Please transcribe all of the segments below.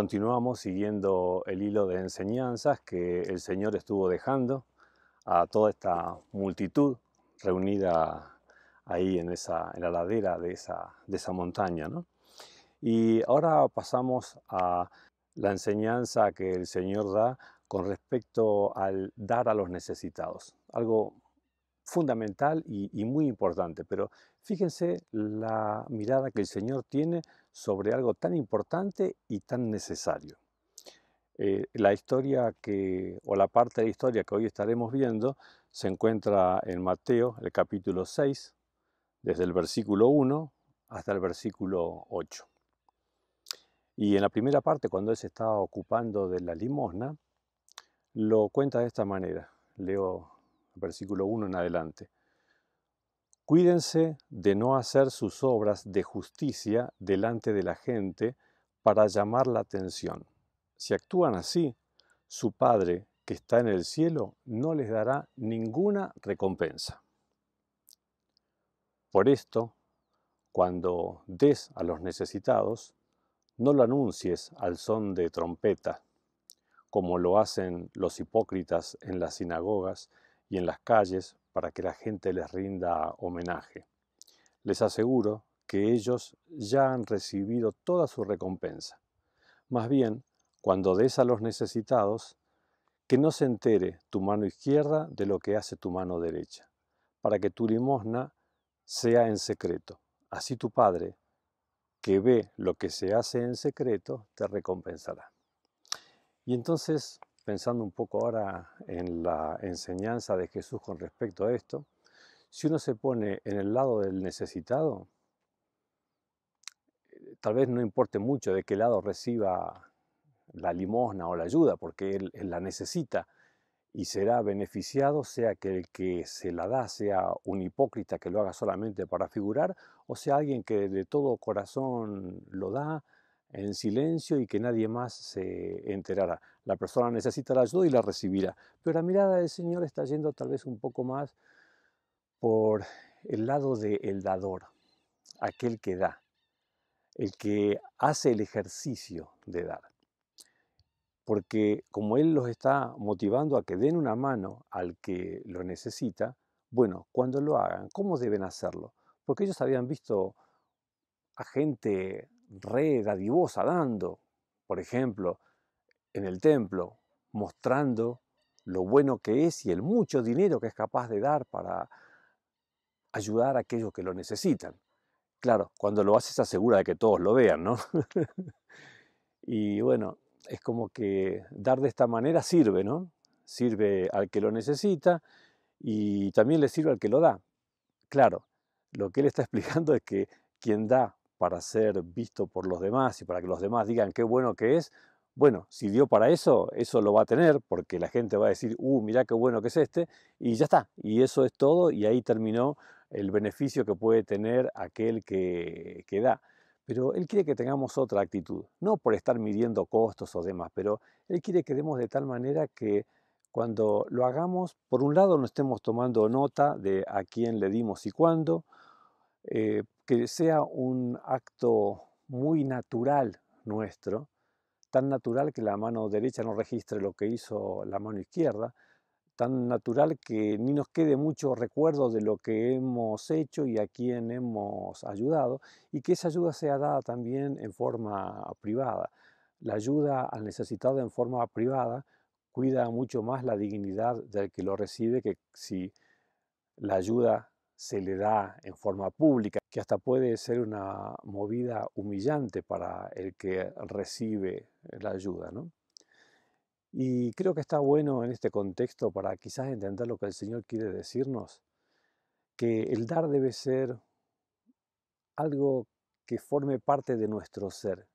continuamos siguiendo el hilo de enseñanzas que el Señor estuvo dejando a toda esta multitud reunida ahí en la ladera de esa montaña, ¿no? Y ahora pasamos a la enseñanza que el Señor da con respecto al dar a los necesitados. Algo fundamental y muy importante, pero fíjense la mirada que el Señor tiene sobre algo tan importante y tan necesario. La historia o la parte de la historia que hoy estaremos viendo se encuentra en Mateo, el capítulo 6, desde el versículo 1 hasta el versículo 8. Y en la primera parte, cuando él se está ocupando de la limosna, lo cuenta de esta manera. Leo el versículo 1 en adelante. Cuídense de no hacer sus obras de justicia delante de la gente para llamar la atención. Si actúan así, su Padre que está en el cielo no les dará ninguna recompensa. Por esto, cuando des a los necesitados, no lo anuncies al son de trompeta, como lo hacen los hipócritas en las sinagogas y en las calles para que la gente les rinda homenaje. Les aseguro que ellos ya han recibido toda su recompensa. Más bien, cuando des a los necesitados, que no se entere tu mano izquierda de lo que hace tu mano derecha, para que tu limosna sea en secreto. Así tu Padre, que ve lo que se hace en secreto, te recompensará. Y entonces, pensando un poco ahora en la enseñanza de Jesús con respecto a esto, si uno se pone en el lado del necesitado, tal vez no importe mucho de qué lado reciba la limosna o la ayuda, porque él la necesita y será beneficiado, sea que el que se la da sea un hipócrita que lo haga solamente para figurar, o sea alguien que de todo corazón lo da en silencio y que nadie más se enterará. La persona necesita la ayuda y la recibirá, pero la mirada del Señor está yendo tal vez un poco más por el lado del dador, aquel que da, el que hace el ejercicio de dar. Porque como Él los está motivando a que den una mano al que lo necesita, bueno, cuando lo hagan, ¿cómo deben hacerlo? Porque ellos habían visto a gente re dadivosa dando, por ejemplo, en el templo, mostrando lo bueno que es y el mucho dinero que es capaz de dar para ayudar a aquellos que lo necesitan. Claro, cuando lo hace se asegura de que todos lo vean, ¿no? Y bueno, es como que dar de esta manera sirve, ¿no? Sirve al que lo necesita y también le sirve al que lo da. Claro, lo que él está explicando es que quien da para ser visto por los demás y para que los demás digan qué bueno que es, bueno, si dio para eso, eso lo va a tener porque la gente va a decir, mirá qué bueno que es este, y ya está, y eso es todo, y ahí terminó el beneficio que puede tener aquel que da. Pero él quiere que tengamos otra actitud, no por estar midiendo costos o demás, pero él quiere que demos de tal manera que cuando lo hagamos, por un lado no estemos tomando nota de a quién le dimos y cuándo, que sea un acto muy natural nuestro, tan natural que la mano derecha no registre lo que hizo la mano izquierda, tan natural que ni nos quede mucho recuerdo de lo que hemos hecho y a quién hemos ayudado, y que esa ayuda sea dada también en forma privada. La ayuda al necesitado en forma privada cuida mucho más la dignidad del que lo recibe que si la ayuda se le da en forma pública, que hasta puede ser una movida humillante para el que recibe la ayuda, ¿no? Y creo que está bueno en este contexto para quizás entender lo que el Señor quiere decirnos, que el dar debe ser algo que forme parte de nuestro ser.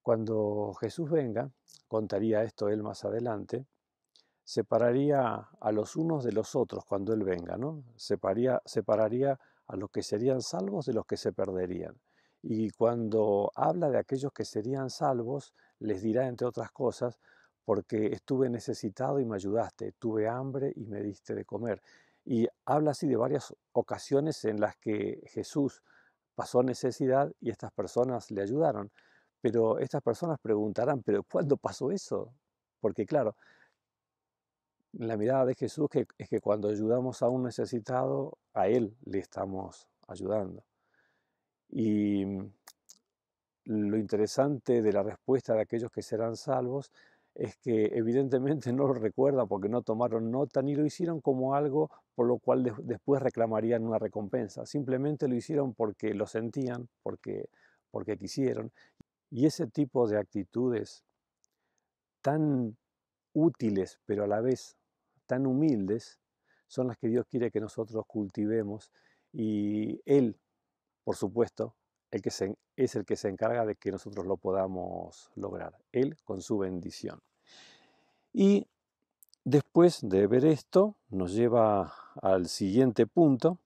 Cuando Jesús venga, contaría esto él más adelante, separaría a los unos de los otros cuando Él venga, ¿no? Separaría a los que serían salvos de los que se perderían. Y cuando habla de aquellos que serían salvos, les dirá, entre otras cosas, porque estuve necesitado y me ayudaste, tuve hambre y me diste de comer. Y habla así de varias ocasiones en las que Jesús pasó necesidad y estas personas le ayudaron. Pero estas personas preguntarán, ¿pero cuándo pasó eso? Porque claro, la mirada de Jesús es que cuando ayudamos a un necesitado, a Él le estamos ayudando. Y lo interesante de la respuesta de aquellos que serán salvos es que evidentemente no lo recuerdan porque no tomaron nota ni lo hicieron como algo por lo cual después reclamarían una recompensa. Simplemente lo hicieron porque lo sentían, porque quisieron. Y ese tipo de actitudes tan útiles, pero a la vez tan humildes, son las que Dios quiere que nosotros cultivemos. Y Él, por supuesto, es el que se encarga de que nosotros lo podamos lograr. Él con su bendición. Y después de ver esto, nos lleva al siguiente punto,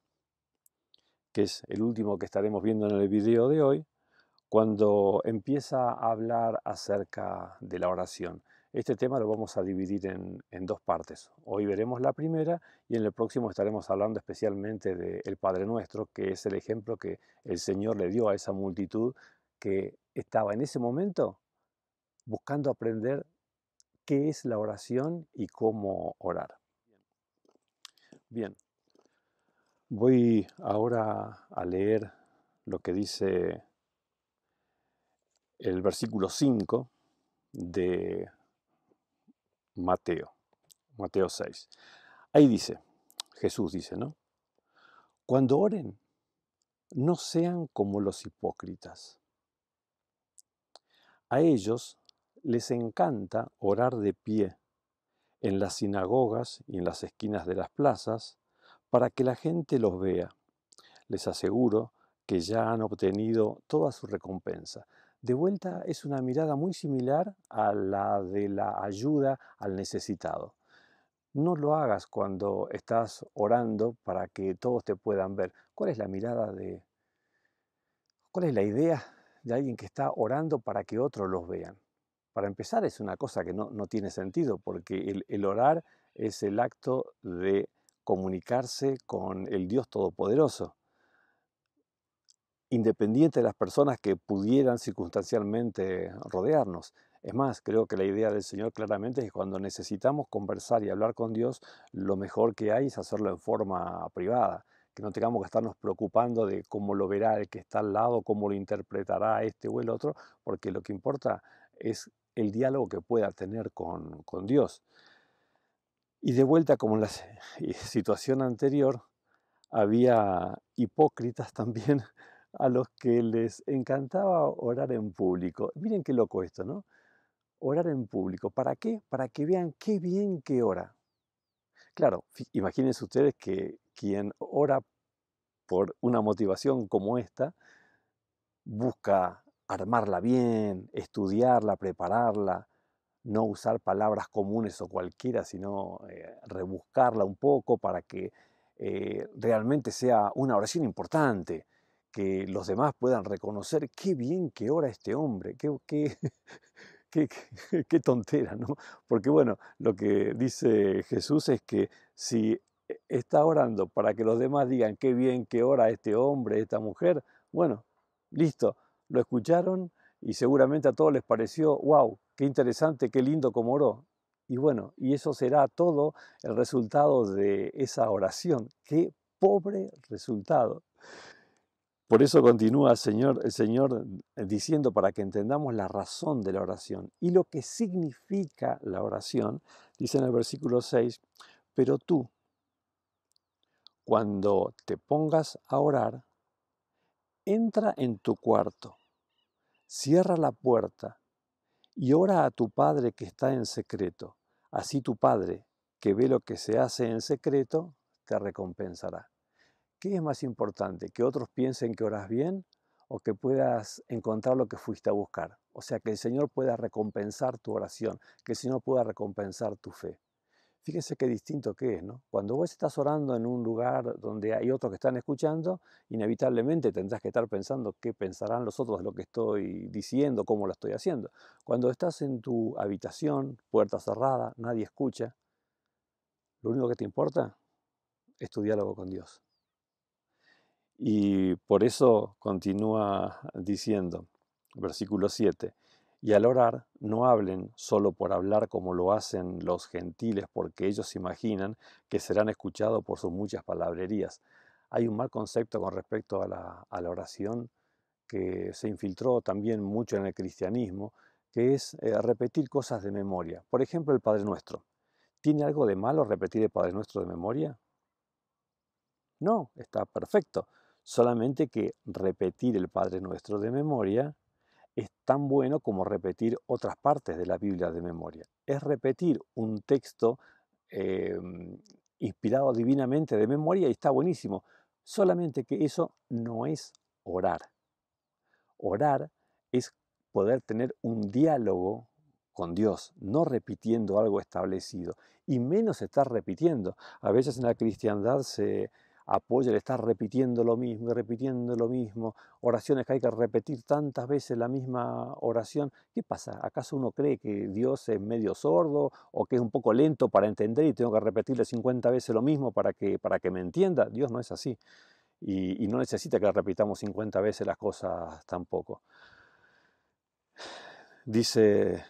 que es el último que estaremos viendo en el video de hoy, cuando empieza a hablar acerca de la oración. Este tema lo vamos a dividir en dos partes. Hoy veremos la primera y en el próximo estaremos hablando especialmente del Padre Nuestro, que es el ejemplo que el Señor le dio a esa multitud que estaba en ese momento buscando aprender qué es la oración y cómo orar. Bien, voy ahora a leer lo que dice el versículo 5 de Mateo 6. Ahí dice, Jesús dice, ¿no? Cuando oren, no sean como los hipócritas. A ellos les encanta orar de pie en las sinagogas y en las esquinas de las plazas para que la gente los vea. Les aseguro que ya han obtenido toda su recompensa. De vuelta es una mirada muy similar a la de la ayuda al necesitado. No lo hagas cuando estás orando para que todos te puedan ver. ¿Cuál es la cuál es la idea de alguien que está orando para que otros los vean? Para empezar es una cosa que no tiene sentido porque el orar es el acto de comunicarse con el Dios Todopoderoso, independiente de las personas que pudieran circunstancialmente rodearnos. Es más, creo que la idea del Señor claramente es que cuando necesitamos conversar y hablar con Dios, lo mejor que hay es hacerlo en forma privada, que no tengamos que estarnos preocupando de cómo lo verá el que está al lado, cómo lo interpretará este o el otro, porque lo que importa es el diálogo que pueda tener con Dios. Y de vuelta, como en la situación anterior, había hipócritas también a los que les encantaba orar en público. Miren qué loco esto, ¿no? Orar en público. ¿Para qué? Para que vean qué bien que ora. Claro, imagínense ustedes que quien ora por una motivación como esta, busca armarla bien, estudiarla, prepararla, no usar palabras comunes o cualquiera, sino rebuscarla un poco para que realmente sea una oración importante, que los demás puedan reconocer qué bien que ora este hombre, qué tontera, ¿no? Porque bueno, lo que dice Jesús es que si está orando para que los demás digan qué bien que ora este hombre, esta mujer, bueno, listo, lo escucharon y seguramente a todos les pareció, wow, qué interesante, qué lindo como oró. Y bueno, y eso será todo el resultado de esa oración. Qué pobre resultado. Por eso continúa el Señor diciendo para que entendamos la razón de la oración y lo que significa la oración. Dice en el versículo 6, pero tú, cuando te pongas a orar, entra en tu cuarto, cierra la puerta y ora a tu Padre que está en secreto. Así tu Padre, que ve lo que se hace en secreto, te recompensará. ¿Qué es más importante? ¿Que otros piensen que oras bien o que puedas encontrar lo que fuiste a buscar? O sea, que el Señor pueda recompensar tu oración, que el Señor pueda recompensar tu fe. Fíjense qué distinto que es, ¿no? Cuando vos estás orando en un lugar donde hay otros que están escuchando, inevitablemente tendrás que estar pensando qué pensarán los otros de lo que estoy diciendo, cómo lo estoy haciendo. Cuando estás en tu habitación, puerta cerrada, nadie escucha, lo único que te importa es tu diálogo con Dios. Y por eso continúa diciendo, Versículo 7. Y al orar, no hablen solo por hablar como lo hacen los gentiles, porque ellos imaginan que serán escuchados por sus muchas palabrerías. Hay un mal concepto con respecto a la oración que se infiltró también mucho en el cristianismo, que es repetir cosas de memoria. Por ejemplo, el Padre Nuestro. ¿Tiene algo de malo repetir el Padre Nuestro de memoria? No, está perfecto. Solamente que repetir el Padre Nuestro de memoria es tan bueno como repetir otras partes de la Biblia de memoria. Es repetir un texto eh, inspirado divinamente de memoria y está buenísimo. Solamente que eso no es orar. Orar es poder tener un diálogo con Dios, no repitiendo algo establecido, y menos estar repitiendo. A veces en la cristiandad se apoya el estar repitiendo lo mismo y repitiendo lo mismo, oraciones que hay que repetir tantas veces la misma oración. ¿Qué pasa? ¿Acaso uno cree que Dios es medio sordo o que es un poco lento para entender y tengo que repetirle 50 veces lo mismo para que me entienda? Dios no es así y no necesita que repitamos 50 veces las cosas tampoco. Dice,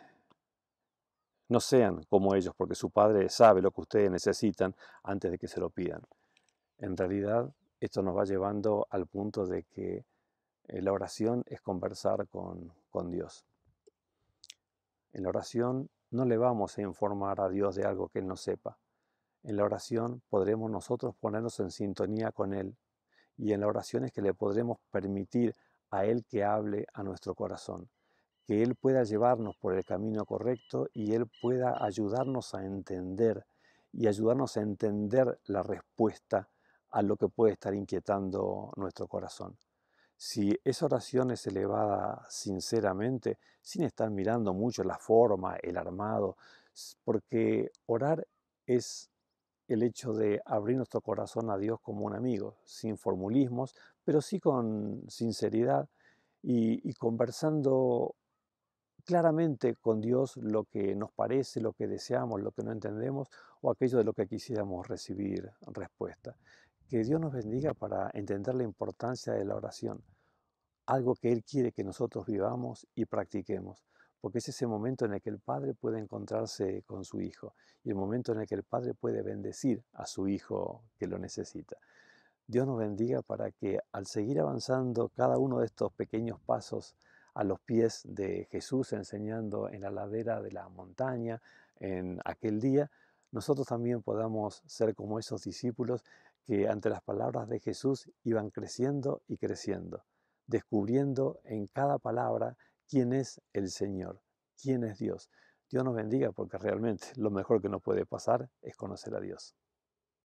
no sean como ellos, porque su Padre sabe lo que ustedes necesitan antes de que se lo pidan. En realidad, esto nos va llevando al punto de que la oración es conversar con Dios. En la oración no le vamos a informar a Dios de algo que Él no sepa. En la oración podremos nosotros ponernos en sintonía con Él y en la oración es que le podremos permitir a Él que hable a nuestro corazón, que Él pueda llevarnos por el camino correcto y Él pueda ayudarnos a entender y ayudarnos a entender la respuesta a lo que puede estar inquietando nuestro corazón. Si esa oración es elevada sinceramente, sin estar mirando mucho la forma, el armado, porque orar es el hecho de abrir nuestro corazón a Dios como un amigo, sin formulismos, pero sí con sinceridad y conversando claramente con Dios lo que nos parece, lo que deseamos, lo que no entendemos o aquello de lo que quisiéramos recibir respuesta. Que Dios nos bendiga para entender la importancia de la oración, algo que Él quiere que nosotros vivamos y practiquemos, porque es ese momento en el que el Padre puede encontrarse con su Hijo y el momento en el que el Padre puede bendecir a su Hijo que lo necesita. Dios nos bendiga para que al seguir avanzando cada uno de estos pequeños pasos a los pies de Jesús enseñando en la ladera de la montaña en aquel día, nosotros también podamos ser como esos discípulos que ante las palabras de Jesús iban creciendo y creciendo, descubriendo en cada palabra quién es el Señor, quién es Dios. Dios nos bendiga porque realmente lo mejor que nos puede pasar es conocer a Dios.